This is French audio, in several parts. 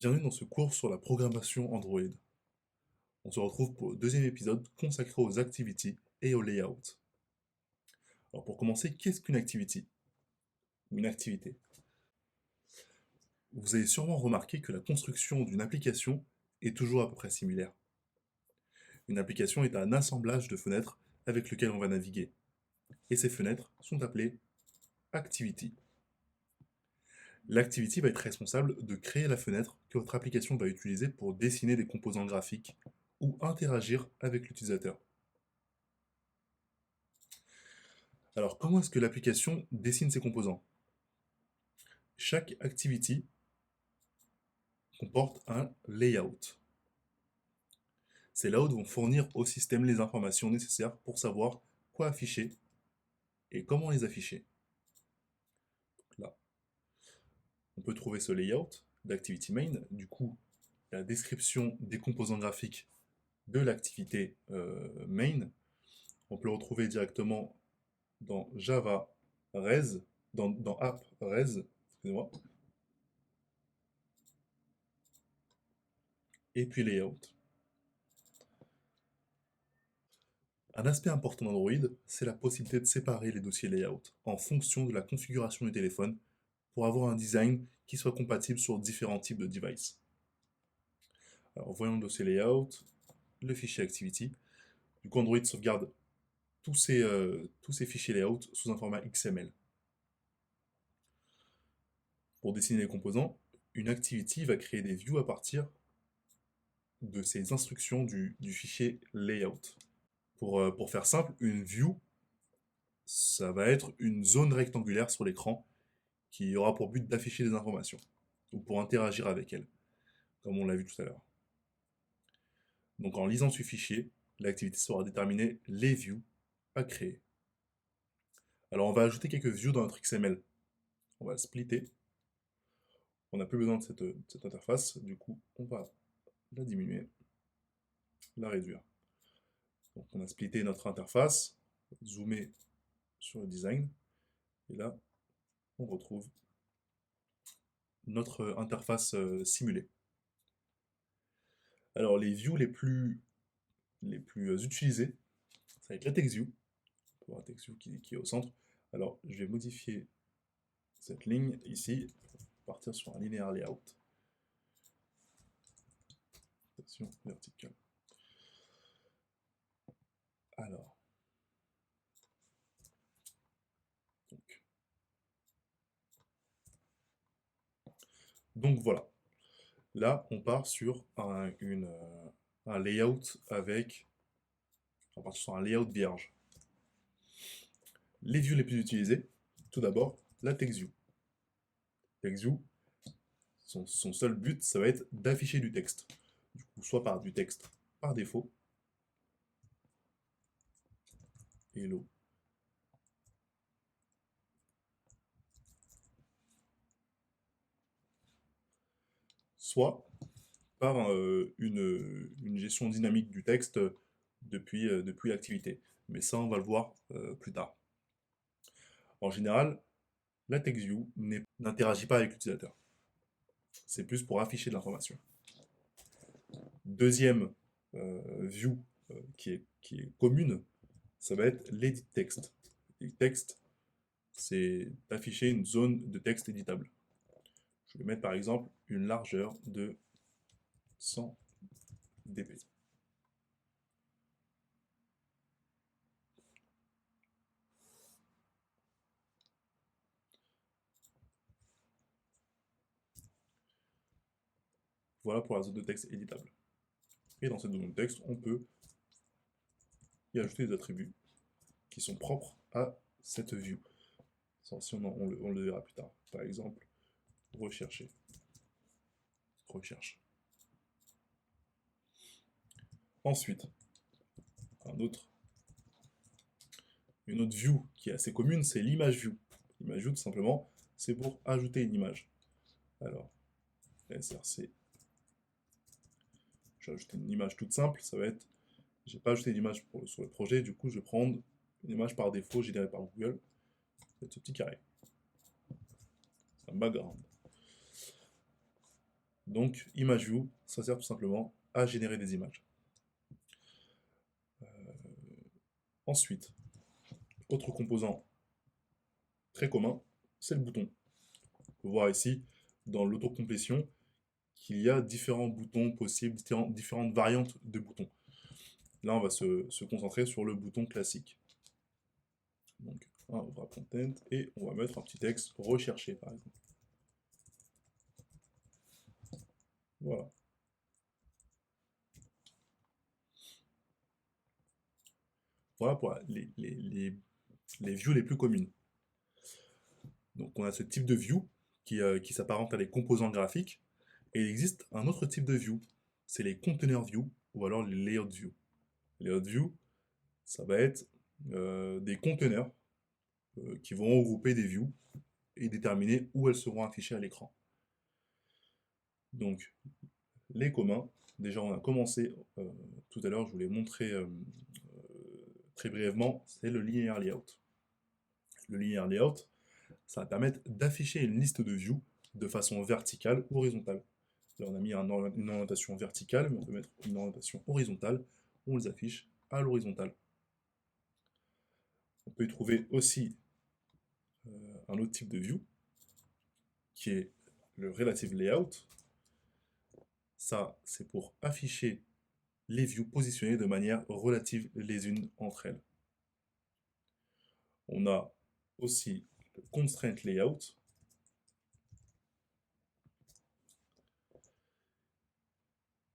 Bienvenue dans ce cours sur la programmation Android. On se retrouve pour le deuxième épisode consacré aux activities et au layout. Alors pour commencer, qu'est-ce qu'une activity ou une activité? Vous avez sûrement remarqué que la construction d'une application est toujours à peu près similaire. Une application est un assemblage de fenêtres avec lequel on va naviguer. Et ces fenêtres sont appelées activities. L'activity va être responsable de créer la fenêtre que votre application va utiliser pour dessiner des composants graphiques ou interagir avec l'utilisateur. Alors, comment est-ce que l'application dessine ses composants? Chaque activity comporte un layout. Ces layouts vont fournir au système les informations nécessaires pour savoir quoi afficher et comment les afficher. Donc là, on peut trouver ce layout d'activity main, du coup, la description des composants graphiques de l'activité main. On peut le retrouver directement dans Java Res, dans App Res, excusez-moi, et puis layout. Un aspect important d'Android, c'est la possibilité de séparer les dossiers layout en fonction de la configuration du téléphone pour avoir un design qui soit compatible sur différents types de devices. Alors voyons le dossier layout, le fichier activity. Du coup, Android sauvegarde tous ces fichiers layout sous un format XML. Pour dessiner les composants, une activity va créer des views à partir de ces instructions du fichier layout. Pour faire simple, une view, ça va être une zone rectangulaire sur l'écran qui aura pour but d'afficher des informations, ou pour interagir avec elles, comme on l'a vu tout à l'heure. Donc en lisant ce fichier, l'activité saura déterminer les views à créer. Alors on va ajouter quelques views dans notre XML. On va splitter. On n'a plus besoin de cette interface, du coup on va la diminuer, la réduire. Donc on a splitté notre interface, zoomer sur le design, et là on retrouve notre interface simulée. Alors les views les plus utilisées, ça va être la TextView, pour un TextView qui est au centre. Alors je vais modifier cette ligne ici, partir sur un linéaire layout. Rotation verticale. Alors, donc voilà. Là, on part sur un layout avec, on part sur un layout vierge. Les views les plus utilisées, tout d'abord, la TextView. TextView, son seul but, ça va être d'afficher du texte. Du coup, soit par du texte par défaut, hello, soit par une gestion dynamique du texte depuis l'activité. Mais ça, on va le voir plus tard. En général, la TextView n'interagit pas avec l'utilisateur. C'est plus pour afficher de l'information. Deuxième view qui est commune, ça va être l'edit text. L'edit text, c'est d'afficher une zone de texte éditable. Je vais mettre par exemple une largeur de 100 dp. Voilà pour la zone de texte éditable. Et dans cette zone de texte, on peut y ajouter des attributs qui sont propres à cette view. Si on le verra plus tard. Par exemple, rechercher. Recherche. Ensuite, une autre view qui est assez commune, c'est l'image view. L'image view, tout simplement, c'est pour ajouter une image. Alors, src, je vais ajouter une image toute simple, ça va être, j'ai pas ajouté d'image sur le projet, du coup je vais prendre une image par défaut générée par Google, c'est ce petit carré, un background. Donc, ImageView, ça sert tout simplement à générer des images. Ensuite, autre composant très commun, c'est le bouton. On peut voir ici, dans l'autocomplétion, qu'il y a différents boutons possibles, différentes variantes de boutons. Là, on va se concentrer sur le bouton classique. Donc, un wrap content, et on va mettre un petit texte recherché, par exemple. Voilà. Voilà pour les views les plus communes. Donc, on a ce type de view qui s'apparente à des composants graphiques, et il existe un autre type de view, c'est les container view, ou alors les layout view. Les layout view, ça va être des conteneurs qui vont regrouper des views et déterminer où elles seront affichées à l'écran. Donc, les communs, déjà on a commencé tout à l'heure, je vous l'ai montré très brièvement, c'est le linear layout. Le linear layout, ça va permettre d'afficher une liste de views de façon verticale ou horizontale. Là, on a mis une orientation verticale, mais on peut mettre une orientation horizontale, on les affiche à l'horizontale. On peut y trouver aussi un autre type de view, qui est le relative layout. Ça, c'est pour afficher les views positionnées de manière relative les unes entre elles. On a aussi le constraint layout,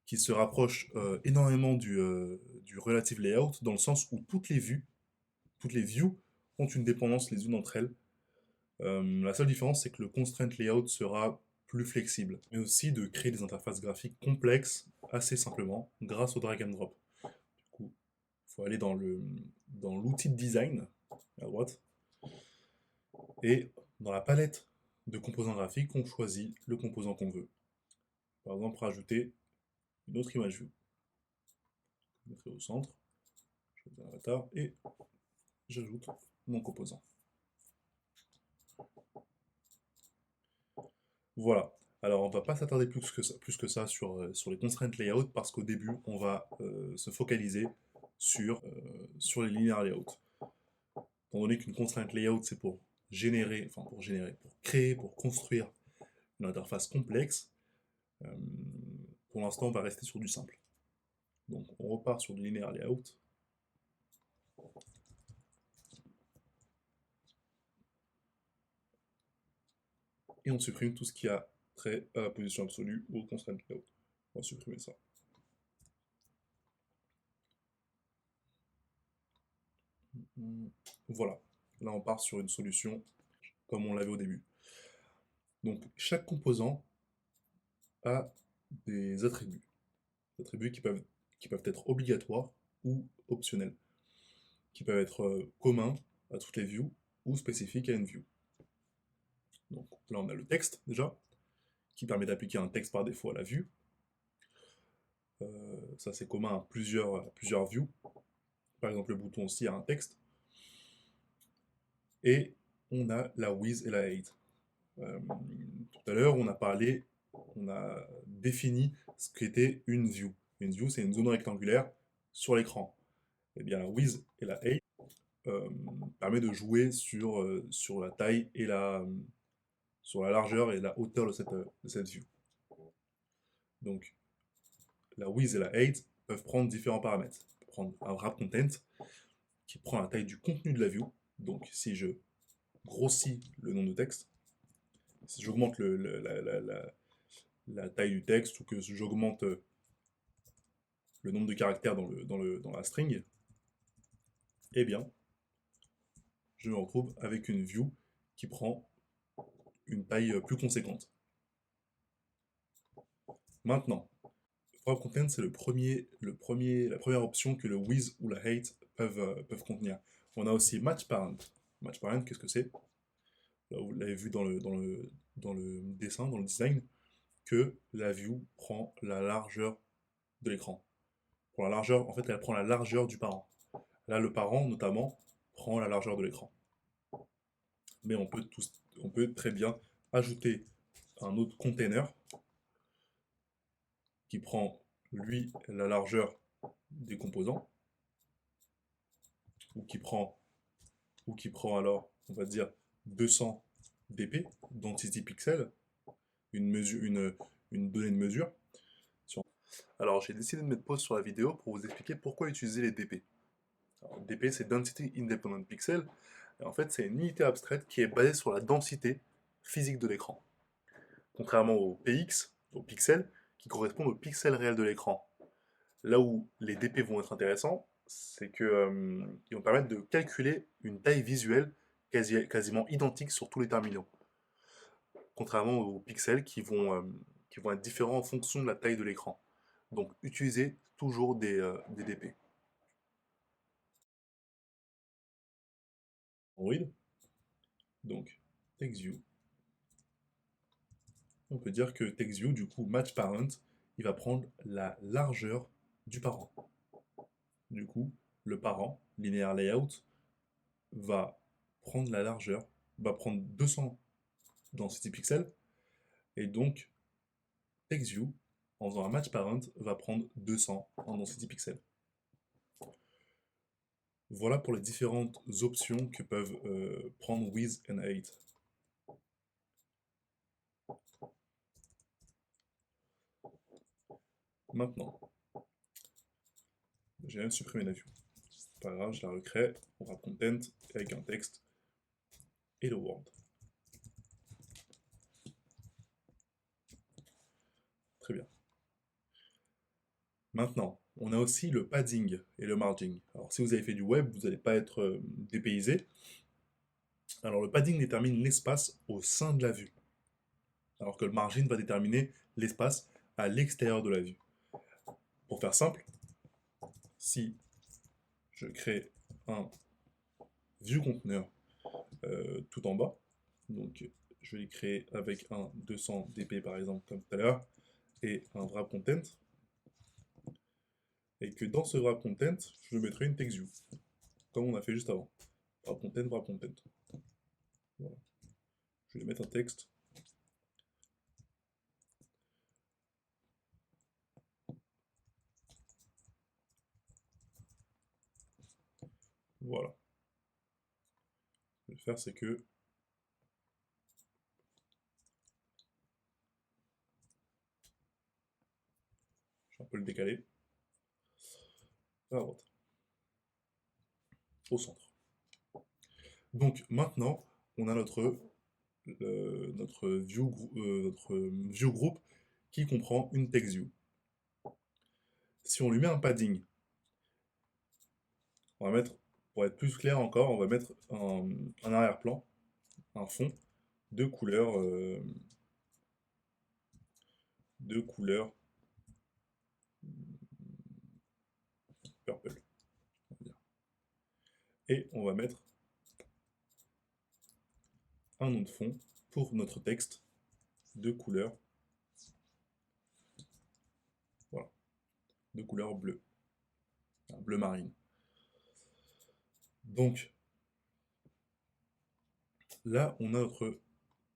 qui se rapproche énormément du relative layout, dans le sens où toutes les views ont une dépendance les unes entre elles. La seule différence, c'est que le constraint layout sera plus flexible, mais aussi de créer des interfaces graphiques complexes assez simplement grâce au drag and drop. Du coup, il faut aller dans l'outil de design à droite, et dans la palette de composants graphiques, on choisit le composant qu'on veut. Par exemple, rajouter une autre image vue. Je mettrai au centre, je choisis un avatar et j'ajoute mon composant. Voilà. Alors, on va pas s'attarder plus que ça sur les constraints layout parce qu'au début, on va se focaliser sur les linear layout. Étant donné qu'une constraint layout, c'est pour créer, pour construire une interface complexe, euh, pour l'instant, on va rester sur du simple. Donc, on repart sur du linear layout. Et on supprime tout ce qui a trait à la position absolue ou au constraint layout. On va supprimer ça. Voilà. Là, on part sur une solution comme on l'avait au début. Donc, chaque composant a des attributs. Des attributs qui peuvent être obligatoires ou optionnels, qui peuvent être communs à toutes les views ou spécifiques à une view. Donc là, on a le texte déjà, qui permet d'appliquer un texte par défaut à la view. Ça, c'est commun à plusieurs views. Par exemple, le bouton aussi a un texte. Et on a la with et la hate. Tout à l'heure, on a défini ce qu'était une view. Une view, c'est une zone rectangulaire sur l'écran. Et bien, la with et la hate permet de jouer sur la taille et sur la largeur et la hauteur de cette view. Donc, la with et la height peuvent prendre différents paramètres. On peut prendre un wrap content qui prend la taille du contenu de la view. Donc, si je grossis le nom de texte, si j'augmente la taille du texte ou que j'augmente le nombre de caractères dans la string, eh bien, je me retrouve avec une view qui prend une taille plus conséquente. Maintenant, wrap content, c'est la première option que le with ou la height peuvent contenir. On a aussi match parent. Match parent, qu'est-ce que c'est? Là, vous l'avez vu dans le dessin, dans le design, que la view prend la largeur de l'écran. Pour la largeur, en fait, elle prend la largeur du parent. Là, le parent, notamment, prend la largeur de l'écran. Mais on peut très bien ajouter un autre container qui prend, lui, la largeur des composants, ou qui prend, alors, on va dire, 200 dp, density pixel, une donnée de mesure. Alors, j'ai décidé de mettre pause sur la vidéo pour vous expliquer pourquoi utiliser les dp. Alors, dp, c'est Density Independent Pixel, et en fait, c'est une unité abstraite qui est basée sur la densité physique de l'écran. Contrairement au px, au pixel, qui correspondent au pixel réel de l'écran. Là où les dp vont être intéressants, c'est qu'ils vont permettre de calculer une taille visuelle quasiment identique sur tous les terminaux. Contrairement aux pixels qui vont être différents en fonction de la taille de l'écran. Donc utilisez toujours des dp. Android, donc TextView. On peut dire que TextView, du coup, matchParent, il va prendre la largeur du parent. Du coup, le parent, linear layout, va prendre la largeur, va prendre 200 density pixels, et donc TextView, en faisant un matchParent, va prendre 200 en density pixels. Voilà pour les différentes options que peuvent prendre With and 8. Maintenant, j'ai même supprimé la view. C'est pas grave, je la recrée. On va content avec un texte et le word. Très bien. Maintenant, on a aussi le padding et le margin. Alors, si vous avez fait du web, vous n'allez pas être dépaysé. Alors, le padding détermine l'espace au sein de la vue, alors que le margin va déterminer l'espace à l'extérieur de la vue. Pour faire simple, si je crée un view conteneur tout en bas, donc je vais les créer avec un 200 dp par exemple comme tout à l'heure, et un wrap content, et que dans ce wrap content, je mettrai une text view, comme on a fait juste avant. Wrap content, wrap content. Voilà. Je vais mettre un texte. Voilà. Ce que je vais faire, c'est que je vais un peu le décaler à droite, au centre. Donc maintenant, on a notre view group qui comprend une text view. Si on lui met un padding, on va mettre, pour être plus clair encore, on va mettre un arrière-plan, un fond de couleur purple. Et on va mettre un nom de fond pour notre texte de couleur, voilà, de couleur bleue, bleu marine. Donc là, on a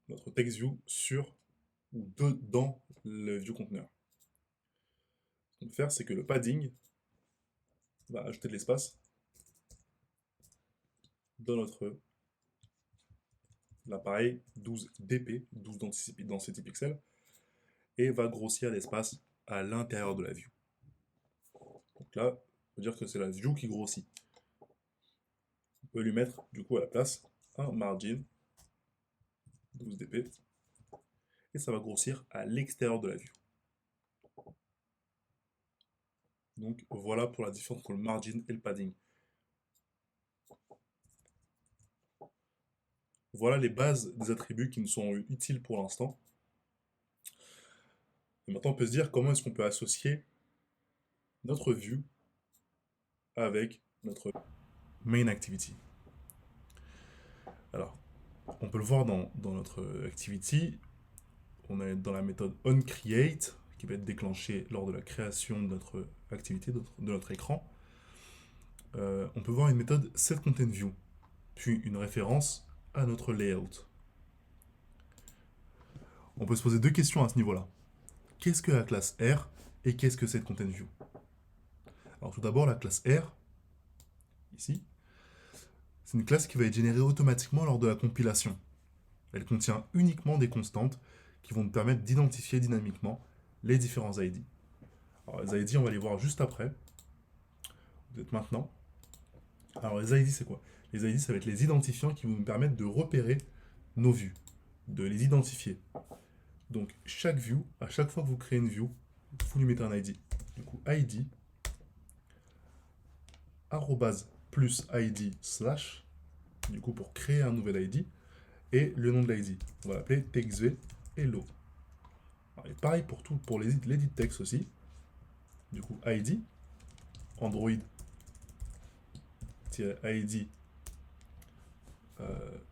notre text view sur ou dans le view conteneur. Ce qu'on va faire, c'est que le padding va ajouter de l'espace dans notre l'appareil 12 dp, 12 density pixels, et va grossir l'espace à l'intérieur de la view. Donc là, on peut dire que c'est la view qui grossit. On peut lui mettre du coup à la place un margin 12 dp, et ça va grossir à l'extérieur de la view. Donc voilà pour la différence entre le margin et le padding. Voilà les bases des attributs qui nous sont utiles pour l'instant. Et maintenant on peut se dire comment est-ce qu'on peut associer notre view avec notre main activity. Alors, on peut le voir dans notre activity, on est dans la méthode onCreate qui va être déclenchée lors de la création de notre activité, de notre écran. On peut voir une méthode setContentView, puis une référence à notre layout. On peut se poser deux questions à ce niveau-là. Qu'est-ce que la classe R Et qu'est-ce que c'est de Content View? Alors tout d'abord, la classe R, ici, c'est une classe qui va être générée automatiquement lors de la compilation. Elle contient uniquement des constantes qui vont nous permettre d'identifier dynamiquement les différents ID. Alors les ID, on va les voir juste après. Peut-être maintenant. Alors les ID, c'est quoi? Les ID, ça va être les identifiants qui vont nous permettre de repérer nos vues, de les identifier. Donc chaque view, à chaque fois que vous créez une view, vous lui mettez un ID. Du coup, ID, arrobase plus ID slash, du coup pour créer un nouvel ID, et le nom de l'ID. On va l'appeler TXV hello. Et pareil pour tout, pour l'edit text aussi. Du coup, ID, Android ID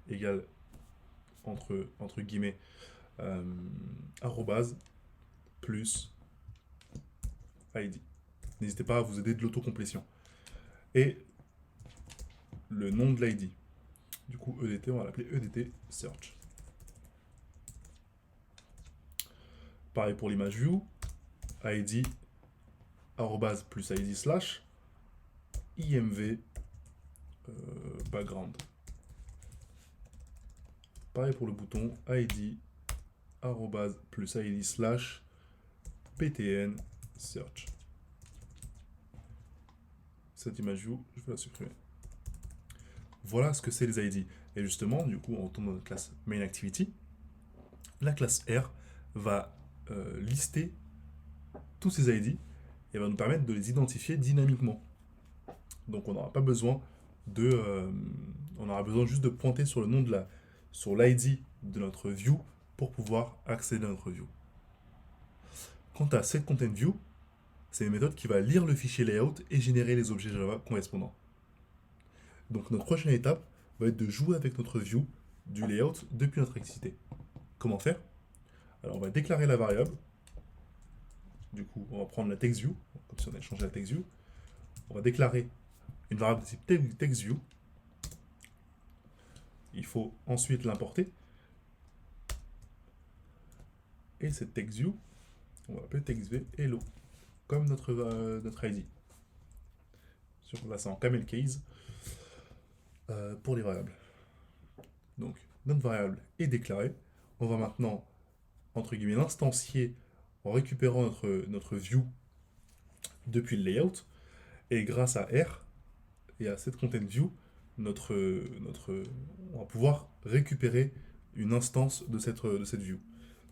égale entre guillemets arrobase plus ID. N'hésitez pas à vous aider de l'autocomplétion. Et le nom de l'ID. Du coup, EDT, on va l'appeler EDT search. Pareil pour l'image view, ID arrobase plus ID slash IMV background. Pareil pour le bouton ID arrobase plus ID slash PTN search. Cette image view, je vais la supprimer. Voilà ce que c'est les ID. Et justement, du coup, on retourne dans notre classe main activity. La classe R va lister tous ces ID et va nous permettre de les identifier dynamiquement. Donc on n'aura pas besoin on aura besoin juste de pointer sur le nom sur l'ID de notre view pour pouvoir accéder à notre view. Quant à set content view, c'est une méthode qui va lire le fichier layout et générer les objets Java correspondants. Donc notre prochaine étape va être de jouer avec notre view du layout depuis notre activité. Comment faire? Alors on va déclarer la variable. Du coup, on va prendre la TextView, comme si on avait changé la TextView. On va déclarer une variable de type TextView. Il faut ensuite l'importer. Et cette TextView, on va l'appeler TextV hello, comme notre ID. Là, c'est en camel case pour les variables. Donc, notre variable est déclarée. On va maintenant, entre guillemets, l'instancier en récupérant notre view depuis le layout. Et grâce à R et à cette content view, on va pouvoir récupérer une instance de cette view.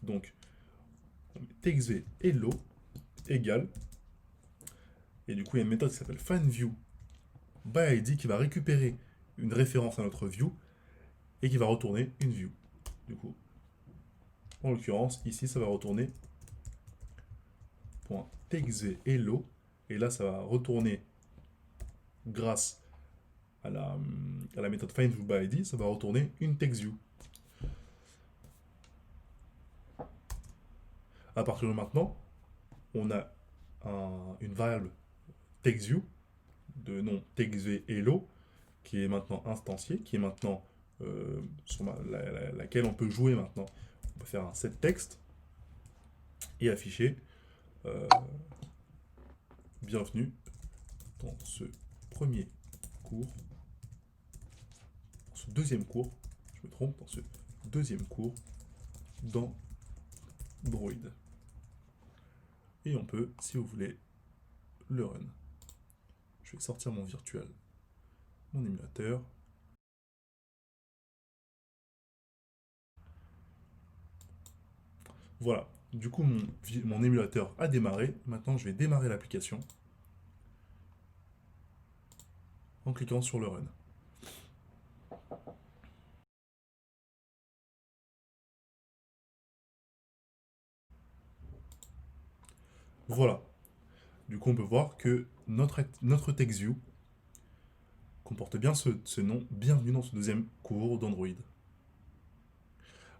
Donc, TXV hello égale, et du coup, il y a une méthode qui s'appelle findView by ID qui va récupérer une référence à notre view et qui va retourner une view. Du coup, en l'occurrence, ici, ça va retourner .txv hello, et là, ça va retourner grâce à la méthode findViewById, ça va retourner une TextView. À partir de maintenant, on a une variable TextView de nom TXV hello qui est maintenant instanciée, qui est maintenant sur laquelle on peut jouer maintenant. On peut faire un setText et afficher bienvenue dans ce premier cours, dans ce deuxième cours, je me trompe, dans ce deuxième cours d'Android. Et on peut, si vous voulez, le run. Je vais sortir mon virtual, mon émulateur. Voilà, du coup mon émulateur a démarré. Maintenant je vais démarrer l'application en cliquant sur le run. Voilà, du coup on peut voir que notre TextView comporte bien ce nom, bienvenue dans ce deuxième cours d'Android.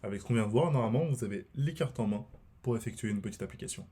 Avec ce qu'on vient de voir, normalement vous avez les cartes en main pour effectuer une petite application.